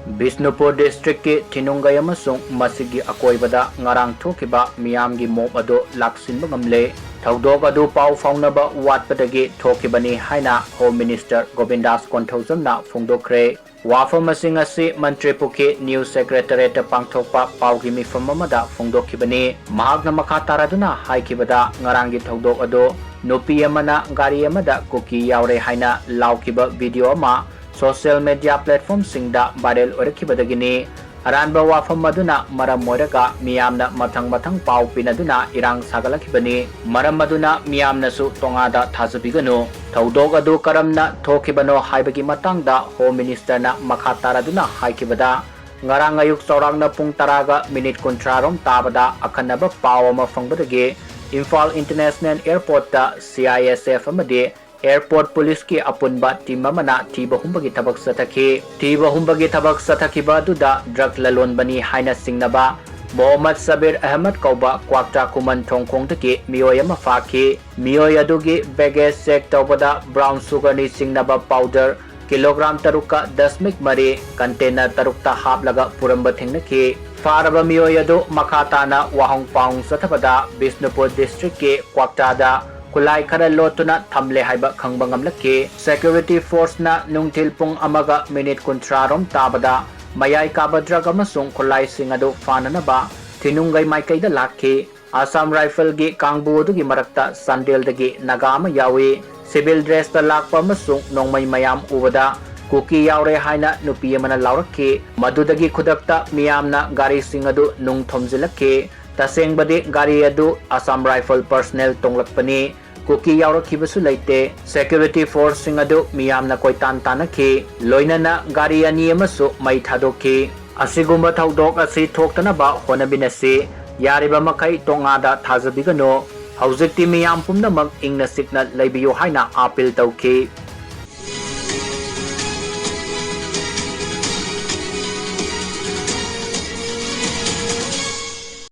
Bisnupur district ki Thinungei amasung masigi akoibada ngarang Thokhiba miyamgi mob ado laksinba ngamle Thoudok adu pau Phaonaba Wathoubadagini Thokhibani haina Home Minister Govindas Konthoujam na phongdokre wafam asing asi Mantri Pukhi News Secretariat pangthokpa paugi mifam amada phongdokhibani mahakna makha taraduna haikibada ngarangi Thoudok adu nupi amana gari amada kuki yaure haina laukiba video ama social media platform singda viral orakibadagini aranba wafam maduna maram moiraga miyamna mathang pau pinaduna irang sagalakibani maram maduna miyamna su tongada thazabiganu Thoudok adu karamna thokibano haibagi matangda Home Minister na makha taraduna haikibada ngarang ayuk saurangna pung taraga minute kontrarom tabada akhanaba pau ama fangbadagi Imphal International Airport da CISF amadi Airport Police ki apunba team amana thiba humbagi thabak sathakhiba duda drug lalon bani haina singnaba Mohammad Sabir Ahmed kauba kwakta kuman thongkhong taki miyoi ama fakhi miyoi adugi baggage check tawbada brown sugar ni singnaba powder kilogram taruka 10.3 container tarukta haplaga puramba thengnaki faraba miyoi adu makhatana wahong paung sathabada Bisnupur district ki kwakta da kulai khara lotuna thamle haiba khangba ngamlaki security force na nungthil pung amaga minute kuntrarom tabada mayai kabadra amasung kulai sing adu fananaba Thinungei maikaida lakhi Assam Rifle gi kangbu adugi marakta sandel dagi nagama yawi civil dress ta lakpa amasung nongmai mayam ubada kuki yaure haina nupi amana laurakhi madudagi khudakta miyamna gari sing adu nung thomjilakhi tasengbadi gari adu Assam Rifle personnel tonglakpani kuki yaurakhibasu leite security force sing adu miyamna koitan tanakhi loinana gari ani amasu mai thadokhi asigumba Thoudok asi thoktanaba honabinasi yariba makai tongada thazabigano haujikti miyam pumnamak ingna sikna leibiyo haina appeal tawkhi